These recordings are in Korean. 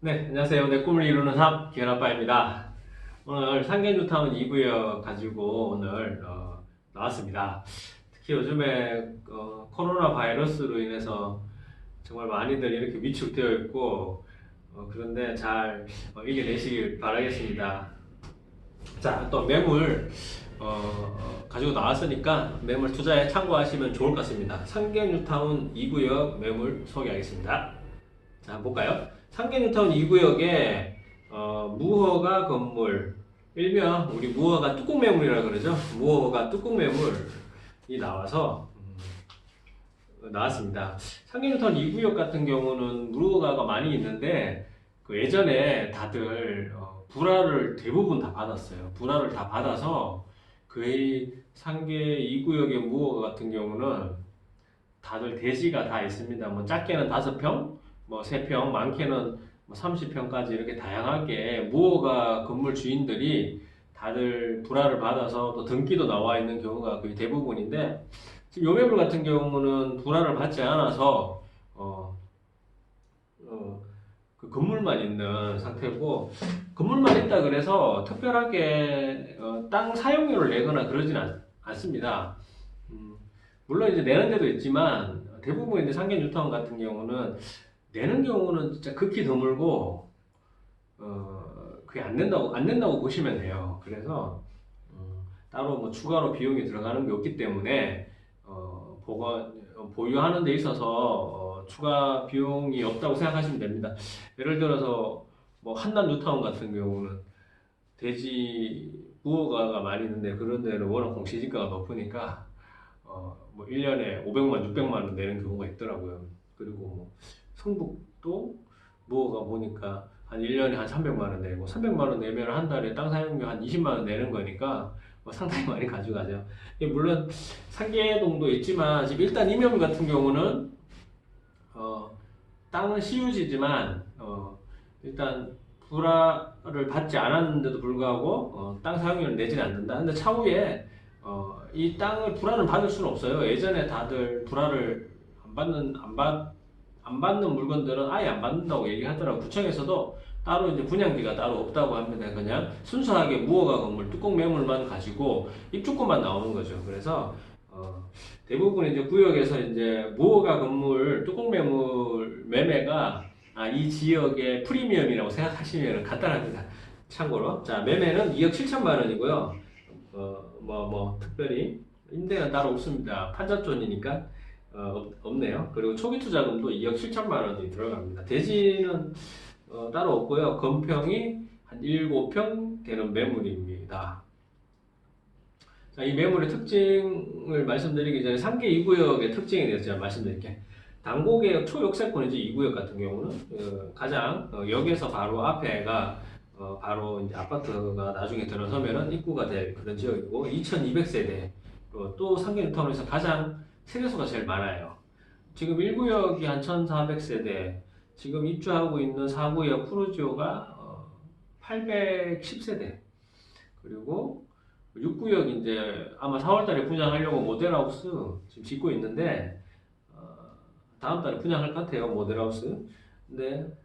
네, 안녕하세요. 내 꿈을 이루는 삶, 기현아빠입니다. 오늘 상계뉴타운 2구역 가지고 오늘 나왔습니다. 특히 요즘에 코로나 바이러스로 인해서 정말 많이들 이렇게 위축되어 있고 그런데 잘 이겨내시길 바라겠습니다. 자, 또 매물 가지고 나왔으니까 매물 투자에 참고하시면 좋을 것 같습니다. 상계뉴타운 2구역 매물 소개하겠습니다. 자, 볼까요? 상계뉴타운 2구역에 무허가 건물, 일명 우리 무허가 뚜껑 매물이라 그러죠. 무허가 뚜껑 매물이 나왔습니다. 상계뉴타운 2구역 같은 경우는 무허가가 많이 있는데 그 예전에 다들 불화를 대부분 다 받았어요. 불화를 다 받아서 거의 상계 2구역의 무허가 같은 경우는 다들 대지가 다 있습니다. 뭐 작게는 5평, 뭐 3평, 많게는 뭐 30평까지 이렇게 다양하게 무허가 건물 주인들이 다들 불화를 받아서 또 등기도 나와 있는 경우가 거의 대부분인데 지금 요 매물 같은 경우는 불화를 받지 않아서 어, 그 건물만 있는 상태고 건물만 있다 그래서 특별하게 땅 사용료를 내거나 그러진 않습니다. 음, 물론 이제 내는 데도 있지만 대부분 이제 상계 뉴타운 같은 경우는 내는 경우는 진짜 극히 드물고 그게 안 된다고 보시면 돼요. 그래서 따로 뭐 추가로 비용이 들어가는 게 없기 때문에 보유하는 데 있어서 추가 비용이 없다고 생각하시면 됩니다. 예를 들어서 뭐 한남 뉴타운 같은 경우는 대지 부호가 많이 있는데 그런 데는 워낙 공시지가가 높으니까 뭐 1년에 500만, 600만 원 내는 경우가 있더라고요. 그리고 뭐 성북도 뭐가 보니까 한 1년에 한 300만 원 내고 300만 원 내면 한 달에 땅 사용료 한 20만 원 내는 거니까 뭐 상당히 많이 가져가죠. 물론 상계동도 있지만 지금 일단 이면 같은 경우는 땅은 시유지지만 일단 불화를 받지 않았는데도 불구하고 땅 사용료를 내지는 않는다. 근데 차후에 이 땅을 불화를 받을 수는 없어요. 예전에 다들 불화를 안 받는 물건들은 아예 안 받는다고 얘기하더라고. 구청에서도 따로 이제 분양비가 따로 없다고 합니다. 그냥 순수하게 무허가 건물 뚜껑 매물만 가지고 입주권만 나오는 거죠. 그래서 대부분 이제 구역에서 이제 무허가 건물 뚜껑 매물 매매가 이 지역의 프리미엄이라고 생각하시면 간단합니다. 참고로 자 매매는 2억 7천만 원이고요. 특별히 임대는 따로 없습니다. 판잣존이니까 없네요. 그리고 초기 투자금도 2억 7천만 원이 들어갑니다. 대지는 따로 없고요. 건평이 한 7평 되는 매물입니다. 자, 이 매물의 특징을 말씀드리기 전에 3개 2구역의 특징에 대해서 제가 말씀드릴게요. 당고개역 초역세권이죠. 2구역 같은 경우는 가장 역에서 바로 앞에가 바로 이제 아파트가 나중에 들어서면은 입구가 될 그런 지역이고 2,200세대 또 상계뉴타운에서 가장 세대수가 제일 많아요. 지금 1구역이 한 1,400세대, 지금 입주하고 있는 4구역 푸르지오가 810세대, 그리고 6구역 이제 아마 4월달에 분양하려고 모델하우스 지금 짓고 있는데 다음 달에 분양할 것 같아요. 모델하우스. 근데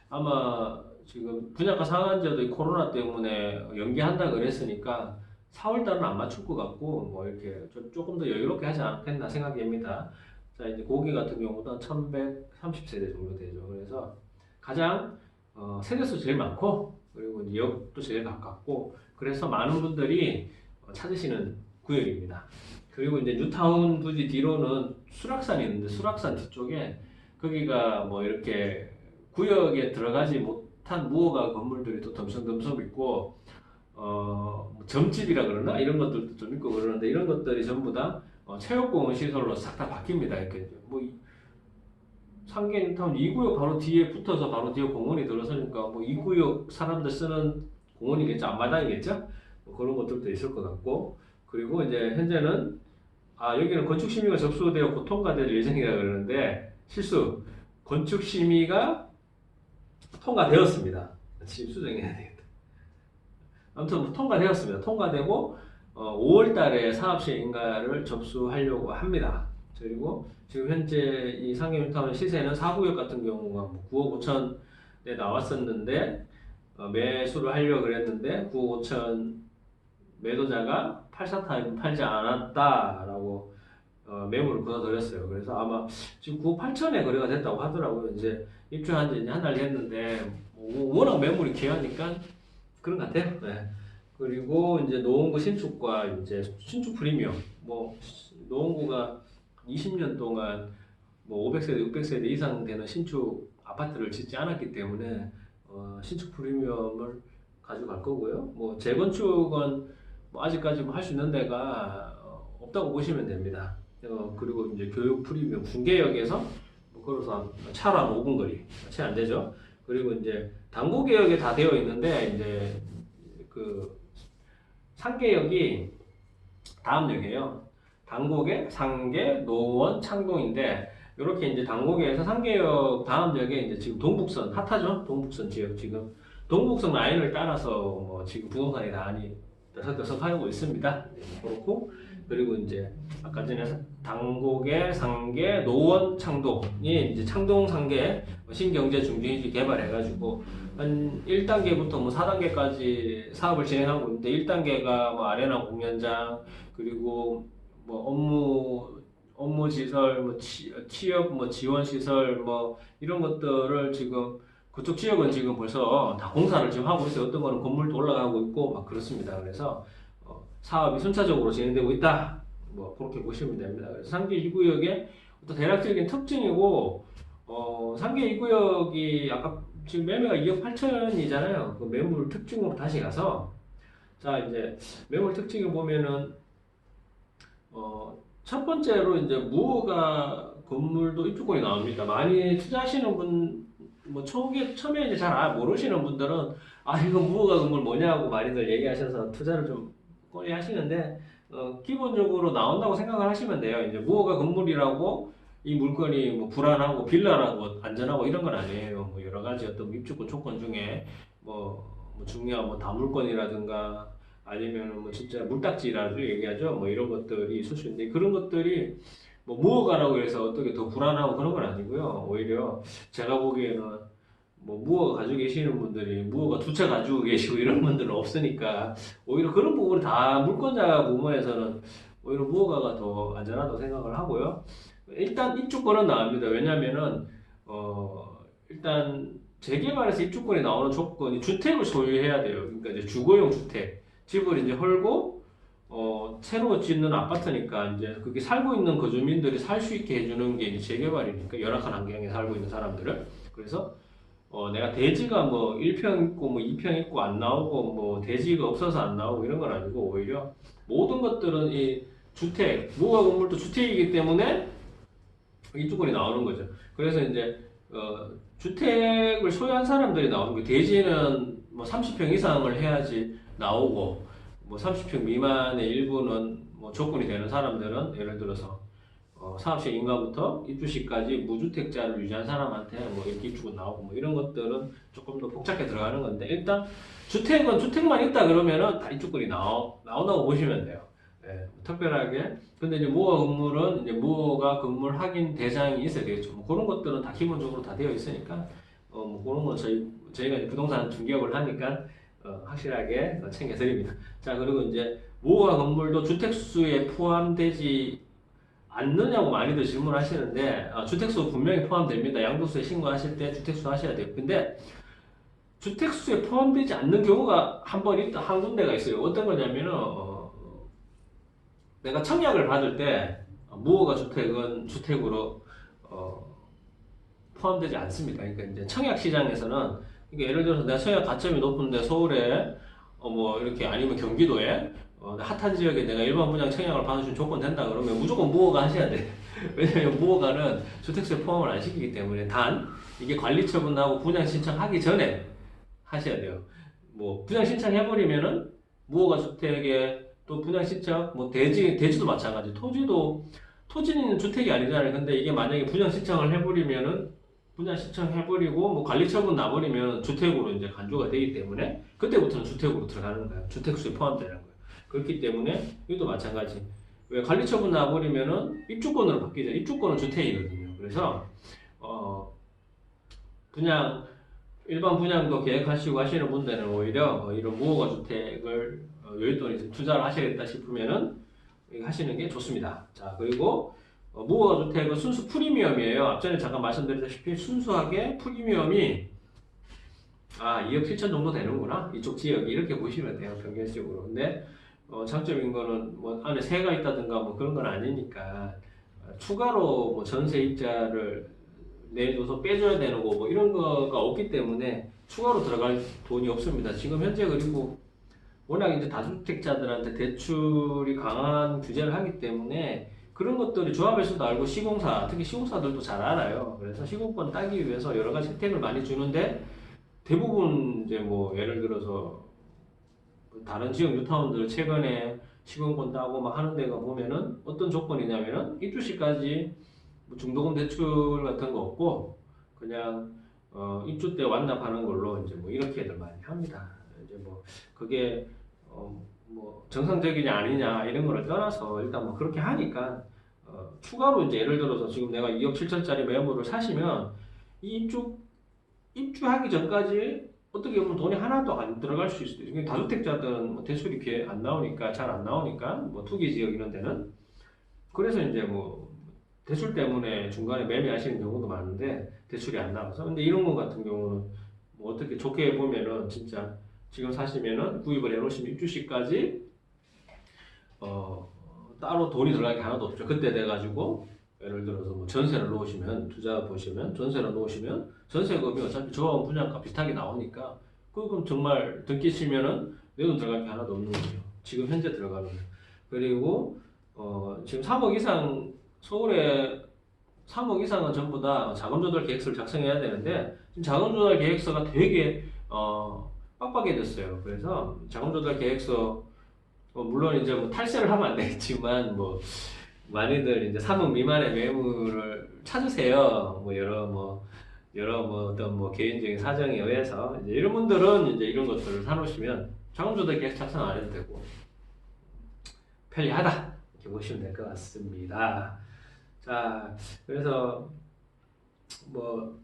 아마 지금 분양가 상한제도 이 코로나 때문에 연기한다 그랬으니까 4월달은 안 맞출 것 같고 뭐 이렇게 조금 더 여유롭게 하지 않겠나 생각됩니다. 자 이제 고기 같은 경우도 1130세대 정도 되죠. 그래서 가장 세대수 제일 많고 그리고 이제 역도 제일 가깝고 그래서 많은 분들이 찾으시는 구역입니다. 그리고 이제 뉴타운 부지 뒤로는 수락산이 있는데 수락산 뒤쪽에 거기가 뭐 이렇게 구역에 들어가지 못한 무허가 건물들이 또 덤성덤성 있고 점집이라 그러나 이런 것들도 좀 있고 그러는데 이런 것들이 전부 다 체육공원 시설로 싹 다 바뀝니다. 이렇게 뭐 상계뉴타운 2구역 바로 뒤에 붙어서 바로 뒤에 공원이 들어서니까 뭐 2구역 사람들 쓰는 공원이겠죠. 앞마당이겠죠. 뭐 그런 것들도 있을 것 같고 그리고 이제 현재는 여기는 건축 심의가 접수되었고 통과될 예정이라 그러는데 실수 건축 심의가 통과되었습니다. 지금 수정해야 되겠다. 아무튼 통과되었습니다. 통과되고 5월 달에 사업 시행인가를 접수하려고 합니다. 그리고 지금 현재 이 상계뉴타운 시세는 4구역 같은 경우가 뭐 9억 5천 나왔었는데 매수를 하려고 그랬는데 9억 5천 매도자가 84타임 팔지 않았다라고 매물을 끊어드렸어요. 그래서 아마 지금 9억 8천에 거래가 됐다고 하더라고요. 이제 입주한 지 한 달 됐는데 워낙 매물이 귀하니까 그런 것 같아요. 네. 그리고 이제 노원구 신축과 이제 신축 프리미엄 뭐 노원구가 20년 동안 뭐 500세대, 600세대 이상 되는 신축 아파트를 짓지 않았기 때문에 신축 프리미엄을 가져갈 거고요. 뭐 재건축은 뭐 아직까지 뭐 할 수 있는 데가 없다고 보시면 됩니다. 그리고 이제 교육 프리미엄 중계역에서 뭐 걸어서 차로 한 5분 거리 채 안 되죠. 그리고 이제 당고개역에 다 되어 있는데 이제 그 상계역이 다음 역이에요. 당고개, 상계, 노원, 창동인데 이렇게 이제 당고개에서 상계역 다음 역에 이제 지금 동북선 핫하죠? 동북선 지역 지금 동북선 라인을 따라서 뭐 지금 부동산이 많이 들썩들썩하고 있습니다. 그렇고 그리고 이제 아까 전에 당고개, 상계, 노원, 창동이 이제 창동 상계 신경제 중진지 개발해가지고 한 1단계부터 뭐 4단계까지 사업을 진행하고 있는데 1단계가 뭐 아레나 공연장 그리고 뭐 업무 시설 뭐 취업 뭐 지원 시설 뭐 이런 것들을 지금 그쪽 지역은 지금 벌써 다 공사를 지금 하고 있어요. 어떤 거는 건물도 올라가고 있고 막 그렇습니다. 그래서 사업이 순차적으로 진행되고 있다. 뭐 그렇게 보시면 됩니다. 그래서 상계 2구역의 어떤 대략적인 특징이고 상계 2구역이 아까 지금 매매가 2억 8천이잖아요. 그 매물 특징으로 다시 가서 자 이제 매물 특징을 보면은 첫 번째로 이제 무허가 건물도 입주권이 나옵니다. 많이 투자하시는 분 뭐 처음에 이제 잘 모르시는 분들은 이거 무허가 건물 뭐냐고 많이들 얘기하셔서 투자를 좀 꺼리 하시는데 기본적으로 나온다고 생각을 하시면 돼요. 이제 무허가 건물이라고 이 물건이 뭐 불안하고 빌라라고 안전하고 이런 건 아니에요. 뭐 여러 가지 어떤 입주권 조건 중에 뭐 중요한 뭐 다물건이라든가 아니면 뭐 진짜 물딱지라고 얘기하죠. 뭐 이런 것들이 있을 수 있는데 그런 것들이 뭐 무허가라고 해서 어떻게 더 불안하고 그런 건 아니고요. 오히려 제가 보기에는 뭐 무허가 가지고 계시는 분들이 무허가 두 채 가지고 계시고 이런 분들은 없으니까 오히려 그런 부분이 다 물권자 부분에서는 오히려 무허가가 더 안전하다고 생각을 하고요. 일단 입주권은 나옵니다. 왜냐면은 일단 재개발에서 입주권이 나오는 조건이 주택을 소유해야 돼요. 그러니까 이제 주거용 주택 집을 이제 헐고 새로 짓는 아파트니까 이제 그게 살고 있는 거주민들이 살 수 있게 해주는 게 이제 재개발이니까 열악한 환경에 살고 있는 사람들을 그래서 내가 대지가 뭐 1평 있고 뭐 2평 있고 안 나오고 뭐 대지가 없어서 안 나오고 이런 건 아니고 오히려 모든 것들은 이 주택, 무허가 건물도 주택이기 때문에 입주권이 나오는 거죠. 그래서 이제 주택을 소유한 사람들이 나오는 거예요. 대지는 뭐 30평 이상을 해야지 나오고 뭐 30평 미만의 일부는 뭐 조건이 되는 사람들은 예를 들어서 사업시 인가부터 입주시까지 무주택자를 유지한 사람한테 뭐 이렇게 입주권 나오고 뭐 이런 것들은 조금 더 복잡하게 들어가는 건데 일단 주택은 주택만 있다 그러면은 다 입주권이 나온다고 보시면 돼요. 예, 특별하게 근데 이제 무허가 건물은 이제 무허가 건물 확인 대상이 있어야 되겠죠. 뭐 그런 것들은 다 기본적으로 다 되어 있으니까 뭐 그런 건 저희가 이제 부동산 중개업을 하니까 확실하게 챙겨드립니다. 자 그리고 이제 무허가 건물도 주택수에 포함되지 않느냐고 많이들 질문하시는데 주택수 분명히 포함됩니다. 양도소에 신고하실 때 주택수 하셔야 돼요. 근데 주택수에 포함되지 않는 경우가 한 군데가 있어요. 어떤 거냐면은 내가 청약을 받을 때 무허가 주택은 주택으로 포함되지 않습니다. 그러니까 이제 청약 시장에서는 그러니까 예를 들어서 내가 청약 가점이 높은데 서울에 뭐 이렇게 아니면 경기도에 핫한 지역에 내가 일반 분양 청약을 받으신 조건 된다 그러면 무조건 무허가 하셔야 돼. 왜냐면 무허가는 주택수에 포함을 안 시키기 때문에 단 이게 관리 처분하고 분양 신청하기 전에 하셔야 돼요. 뭐 분양 신청해버리면은 무허가 주택에 또 분양 신청 뭐 대지도 마찬가지. 토지는 주택이 아니잖아요. 근데 이게 만약에 분양 신청을 해버리면은 분양 신청해버리고 뭐 관리 처분 나버리면 주택으로 이제 간주가 되기 때문에 그때부터는 주택으로 들어가는 거예요. 주택수에 포함되는 거예요. 그렇기 때문에 이것도 마찬가지. 왜 관리 처분 나버리면은 입주권으로 바뀌죠. 입주권은 주택이거든요. 그래서 분양 일반 분양도 계획하시고 하시는 분들은 오히려 이런 무허가 주택을 여윳돈이 투자를 하셔야겠다 싶으면은 이거 하시는 게 좋습니다. 자, 그리고 무허가 주택은 순수 프리미엄이에요. 앞전에 잠깐 말씀드렸다시피 순수하게 프리미엄이 2억 7천 정도 되는구나. 이쪽 지역이 이렇게 보시면 돼요. 평균적으로. 근데 장점인 거는 뭐 안에 새가 있다든가 뭐 그런 건 아니니까 추가로 뭐 전세입자를 내줘서 빼줘야 되는 거 뭐 이런 거가 없기 때문에 추가로 들어갈 돈이 없습니다. 지금 현재 그리고 워낙 이제 다주택자들한테 대출이 강한 규제를 하기 때문에 그런 것들이 조합에서도 알고 시공사, 특히 시공사들도 잘 알아요. 그래서 시공권 따기 위해서 여러 가지 혜택을 많이 주는데 대부분 이제 뭐 예를 들어서 다른 지역 뉴타운들 최근에 시공권 따고 막 하는 데가 보면은 어떤 조건이냐면은 입주시까지 뭐 중도금 대출 같은 거 없고 그냥 입주 때 완납하는 걸로 이제 뭐 이렇게들 많이 합니다. 이제 뭐 그게 뭐 정상적이냐 아니냐 이런 거를 떠나서 일단 뭐 그렇게 하니까 추가로 이제 예를 들어서 지금 내가 2억 7천짜리 매물을 사시면 이 입주하기 전까지 어떻게 보면 돈이 하나도 안 들어갈 수 있어요. 이게 다주택자들은 뭐 대출이 안 나오니까 잘 안 나오니까 뭐 투기 지역 이런 데는 그래서 이제 뭐 대출 때문에 중간에 매매하시는 경우도 많은데 대출이 안 나와서 근데 이런 거 같은 경우는 뭐 어떻게 좋게 보면은 진짜 지금 사시면은 구입을 해놓으시면 입주시까지 따로 돈이 들어갈 게 하나도 없죠. 그때 돼가지고 예를 들어서 뭐 전세를 놓으시면 투자 보시면 전세를 놓으시면 전세금이 어차피 조합원 분양가 비슷하게 나오니까 그럼 정말 듣기시면은 내 돈 들어갈 게 하나도 없는 거죠. 지금 현재 들어가는 그리고 지금 3억 이상 서울에 3억 이상은 전부 다 자금조달 계획서를 작성해야 되는데 지금 자금조달 계획서가 되게 빡빡해졌어요. 그래서 자금조달 계획서 물론 이제 뭐 탈세를 하면 안 되겠지만 뭐 많이들 이제 3억 미만의 매물을 찾으세요. 뭐 여러 어떤 뭐 개인적인 사정에 의해서 이제 이런 분들은 이제 이런 것들을 사놓으시면 자금조달 계획 작성 안 해도 되고 편리하다 이렇게 보시면 될 것 같습니다. 자, 그래서 뭐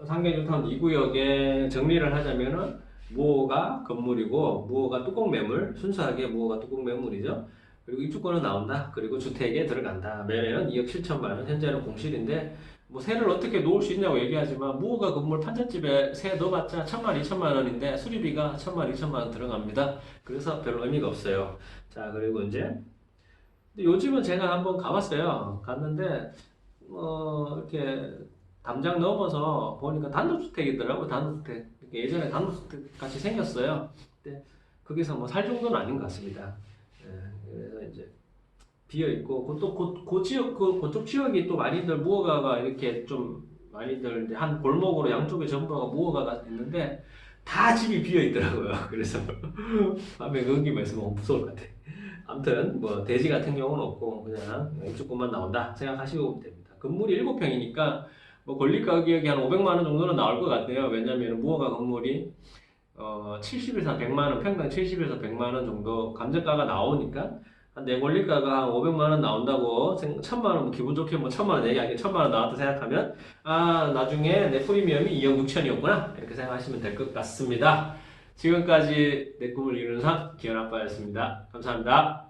상계뉴타운 2구역에 정리를 하자면은 무허가 건물이고 무허가 뚜껑 매물, 순수하게 무허가 뚜껑 매물이죠. 그리고 입주권은 나온다. 그리고 주택에 들어간다. 매매는 2억 7천만 원. 현재는 공실인데 뭐 세를 어떻게 놓을 수 있냐고 얘기하지만 무허가 건물 판잣집에 세 넣어봤자 1천만 2천만 원인데 수리비가 1천만 2천만 원 들어갑니다. 그래서 별 의미가 없어요. 자, 그리고 이제 근데 요즘은 제가 한번 가봤어요. 갔는데 이렇게 담장 넘어서 보니까 단독주택이더라고. 단독주택. 예전에 단독주택 같이 생겼어요. 근데 거기서 뭐 살 정도는 아닌 것 같습니다. 그래서 이제 비어 있고 그 지역 그쪽 지역이 또 많이들 무허가가 이렇게 좀 많이들 이제 한 골목으로 양쪽에 전부가 무허가가 있는데 다 집이 비어 있더라고요. 그래서 밤에 거기만 있으면 무서울 것 같아. 아무튼 뭐 대지 같은 경우는 없고 그냥 입주권만 나온다 생각하시고 됩니다. 건물이 7평이니까 뭐 권리 가격이 한 500만 원 정도는 나올 것 같아요. 왜냐면 무허가 건물이 70에서 100만 원, 평당 70에서 100만 원 정도 감정가가 나오니까 한 내 권리가가 한 500만 원 나온다고 1000만 원 기분 좋게 뭐 1000만 원 얘기하기 1000만 원 나왔다 생각하면 나중에 내 프리미엄이 2억 6천이었구나 이렇게 생각하시면 될 것 같습니다. 지금까지 내 꿈을 이루는 상 기현아빠였습니다. 감사합니다.